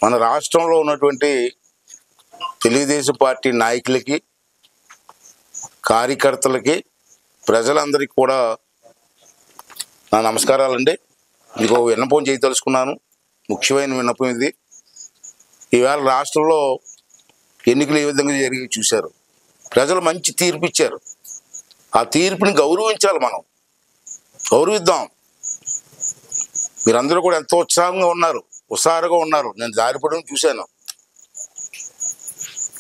మన రాష్ట్రంలో ఉన్నటువంటి తెలుగుదేశం పార్టీ నాయకులకి, కార్యకర్తలకి, ప్రజలందరికీ కూడా నా నమస్కారాలండి. ఇదిగో విన్నపం చేయదలుచుకున్నాను. ముఖ్యమైన విన్నపం ఇది. ఈవేళ రాష్ట్రంలో ఎన్నికలు ఏ విధంగా జరిగి చూశారు. ప్రజలు మంచి తీర్పు ఇచ్చారు. ఆ తీర్పుని గౌరవించాలి, మనం గౌరవిద్దాం. మీరందరూ కూడా ఎంతో ఉత్సాహంగా ఉన్నారు, హుషారుగా ఉన్నారు. నేను జారిపడడం చూశాను.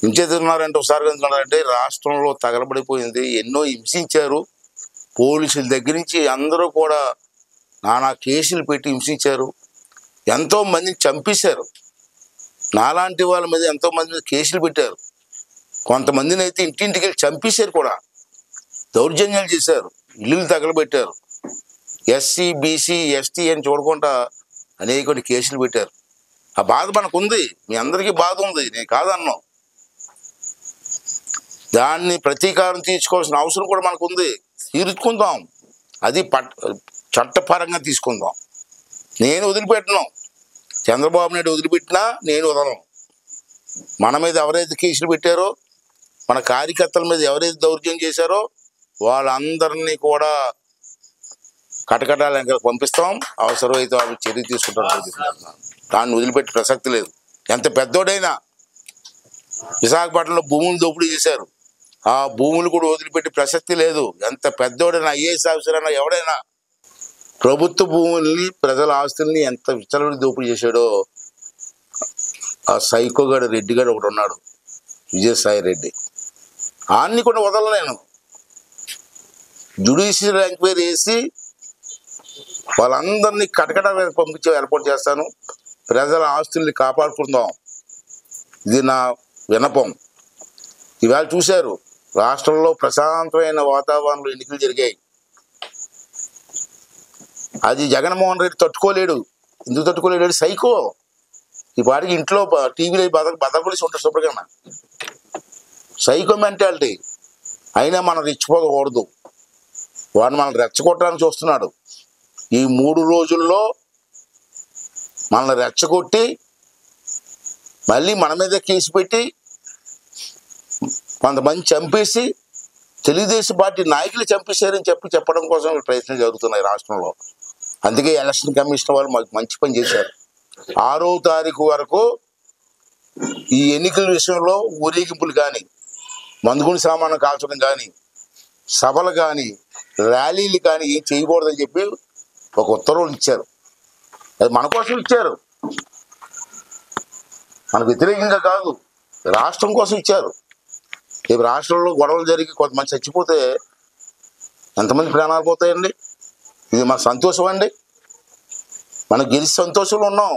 ఇంచేతున్నారంటే హుషారుగా ఉన్నారంటే రాష్ట్రంలో తగలబడిపోయింది. ఎన్నో హింసించారు. పోలీసుల దగ్గర నుంచి అందరూ కూడా నానా కేసులు పెట్టి హింసించారు. ఎంతో మందిని చంపేశారు. నాలాంటి వాళ్ళ మీద ఎంతో మంది మీద కేసులు పెట్టారు. కొంతమందిని అయితే ఇంటింటికి వెళ్ళి చంపేశారు కూడా. దౌర్జన్యాలు చేశారు, ఇల్లులు తగలబెట్టారు. ఎస్సీ, బీసీ, ఎస్టీ అని చూడకుండా అనేక కేసులు పెట్టారు. ఆ బాధ మనకుంది, మీ అందరికీ బాధ ఉంది, నేను కాదన్నాం. దాన్ని ప్రతీకారం తీర్చుకోవాల్సిన అవసరం కూడా మనకుంది. తీర్చుకుందాం, అది చట్టపరంగా తీసుకుందాం. నేను వదిలిపెట్టను. చంద్రబాబు నాయుడు వదిలిపెట్టినా నేను వదలను. మన మీద ఎవరైతే కేసులు పెట్టారో, మన కార్యకర్తల మీద ఎవరైతే దౌర్జన్యం చేశారో వాళ్ళందరినీ కూడా కటకటాల పంపిస్తాం. అవసరమైతే వాళ్ళు చర్య తీసుకుంటారు. దాన్ని వదిలిపెట్టే ప్రసక్తి లేదు. ఎంత పెద్దోడైనా. విశాఖపట్నంలో భూములు దోపిడీ చేశారు. ఆ భూములు కూడా వదిలిపెట్టే ప్రసక్తి లేదు. ఎంత పెద్దోడైనా, ఐఏఎస్ ఆఫీసర్ అయినా, ఎవడైనా ప్రభుత్వ భూముల్ని, ప్రజల ఆస్తుల్ని ఎంత విచ్చలవిడి దోపిడీ చేశాడో ఆ సైకోగాడు రెడ్డిగాడు ఒకటి ఉన్నాడు, విజయసాయి రెడ్డి. ఆన్ని కూడా వదలలేను. జ్యుడిషియల్ ఎంక్వైరీ వేసి వాళ్ళందరినీ కటకటాలకు పంపించే ఏర్పాటు చేస్తాను. ప్రజల ఆస్తుల్ని కాపాడుకుందాం. ఇది నా విన్నపం. ఇవాళ చూశారు, రాష్ట్రంలో ప్రశాంతమైన వాతావరణంలో ఎన్నికలు జరిగాయి. అది జగన్మోహన్ రెడ్డి తట్టుకోలేడు. ఎందుకు తట్టుకోలేడు? సైకో. ఈ పాటికి ఇంట్లో టీవీలో బదలకొలిసి ఉంటారు శుభ్రంగా. Psycho mentality. అయినా మనం రెచ్చిపోకూడదు. వాడు మనం రెచ్చగొట్టడానికి చూస్తున్నాడు. ఈ 3 రోజుల్లో మనల్ని రెచ్చగొట్టి మళ్ళీ మన మీద కేసు పెట్టి కొంతమంది చంపేసి తెలుగుదేశం పార్టీ నాయకులు చంపేశారని చెప్పడం కోసం ప్రయత్నం జరుగుతున్నాయి రాష్ట్రంలో. అందుకే ఎలక్షన్ కమిషన్ వాళ్ళు మాకు మంచి పని చేశారు. 6వ తారీఖు వరకు ఈ ఎన్నికల విషయంలో ఊరేగింపులు కానీ, మందుగుని సామాను కాల్చడం కానీ, సభలు కానీ, ర్యాలీలు కానీ ఏం చేయకూడదని చెప్పి ఒక ఉత్తర్వులు ఇచ్చారు. అది మన కోసం ఇచ్చారు, మనకు వ్యతిరేకంగా కాదు, రాష్ట్రం కోసం ఇచ్చారు. రేపు రాష్ట్రంలో గొడవలు జరిగి కొంతమంది చచ్చిపోతే ఎంతమంది ప్రాణాలు పోతాయండి? ఇది మన సంతోషం అండి. మనం గెలిచి సంతోషంలో ఉన్నాం.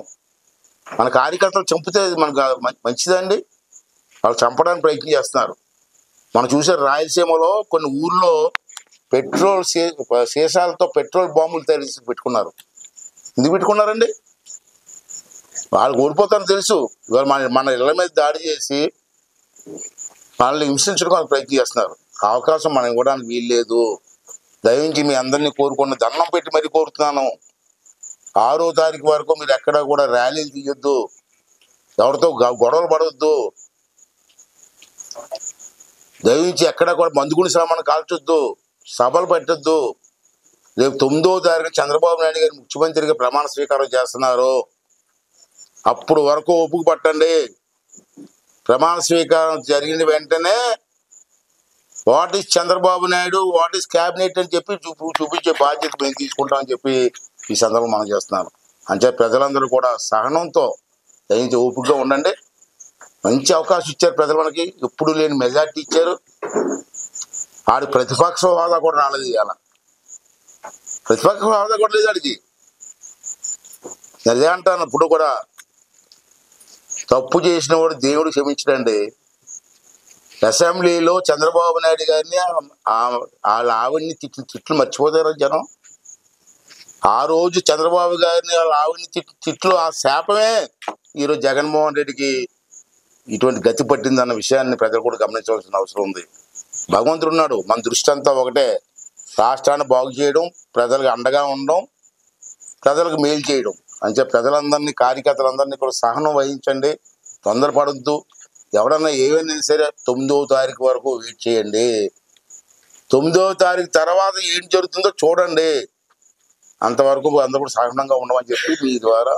మన కార్యకర్తలు చంపితే మనకు మంచిదండి. వాళ్ళు చంపడానికి ప్రయత్నం చేస్తున్నారు. మనం చూసారు, రాయలసీమలో కొన్ని ఊర్లో పెట్రోల్ సీసాలతో పెట్రోల్ బాంబులు తయారు పెట్టుకున్నారు. ఎందుకు పెట్టుకున్నారండి? వాళ్ళు ఓడిపోతారని తెలుసు. ఇవాళ మన ఇళ్ల మీద దాడి చేసి మనల్ని హింసించడానికి ప్రయత్నం చేస్తున్నారు. అవకాశం మనం ఇవ్వడానికి వీలు లేదు. దయించి మీ అందరినీ కోరుకున్న దండం పెట్టి మరీ కోరుతున్నాను. 6వ తారీఖు వరకు మీరు ఎక్కడా కూడా ర్యాలీలు తీయొద్దు, ఎవరితో గొడవలు పడవద్దు, దయించి ఎక్కడా కూడా మందుగుని సామాను కాల్చొద్దు, సభలు పెట్టొద్దు. రేపు 9వ తారీఖు చంద్రబాబు నాయుడు గారు ముఖ్యమంత్రిగా ప్రమాణ స్వీకారం చేస్తున్నారు. అప్పుడు వరకు ఒప్పుకు పట్టండి. ప్రమాణ స్వీకారం జరిగిన వెంటనే what is Chandrababu Naidu, what is cabinet అని చెప్పి చూపించే బాధ్యత మేము తీసుకుంటామని చెప్పి ఈ సందర్భంగా మనం చేస్తున్నాను. అంటే ప్రజలందరూ కూడా సహనంతో దయించి ఓపికగా ఉండండి. మంచి అవకాశం ఇచ్చారు ప్రజలు మనకి. ఎప్పుడు లేని మెజార్టీ ఇచ్చారు. ఆడి ప్రతిపక్ష హోదా కూడా రాలేదు. ఇవాళ ప్రతిపక్ష హోదా కూడా లేదు ఆడికి. అదే అంటాను, ఇప్పుడు కూడా తప్పు చేసిన వాడు దేవుడు క్షమించడండి. అసెంబ్లీలో చంద్రబాబు నాయుడు గారిని వాళ్ళ ఆవిడ్ని తిట్లు మర్చిపోతారు జనం. ఆ రోజు చంద్రబాబు గారిని వాళ్ళ ఆవిడ్ని తిట్లు, ఆ శాపమే ఈరోజు జగన్మోహన్ రెడ్డికి ఇటువంటి గతి పట్టిందన్న విషయాన్ని ప్రజలు కూడా గమనించవలసిన అవసరం ఉంది. భగవంతుడు ఉన్నాడు. మన దృష్టి అంతా ఒకటే, రాష్ట్రాన్ని బాగు చేయడం, ప్రజలకు అండగా ఉండడం, ప్రజలకు మేలు చేయడం. అని చెప్పి ప్రజలందరినీ, కార్యకర్తలందరినీ కూడా సహనం వహించండి, తొందరపడద్దు. ఎవడన్నా ఏమైనా సరే 9వ తారీఖు వరకు వెయిట్ చేయండి. 9వ తారీఖు తర్వాత ఏం జరుగుతుందో చూడండి. అంతవరకు అందరూ కూడా సహనంగా ఉండమని చెప్పి మీ ద్వారా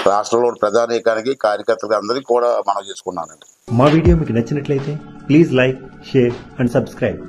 రాష్ట్రంలో ప్రజానీకానికి, కార్యకర్తలకి అందరికీ కూడా మనం చేసుకున్నానండి. మా వీడియో మీకు నచ్చినట్లయితే please like, share and subscribe.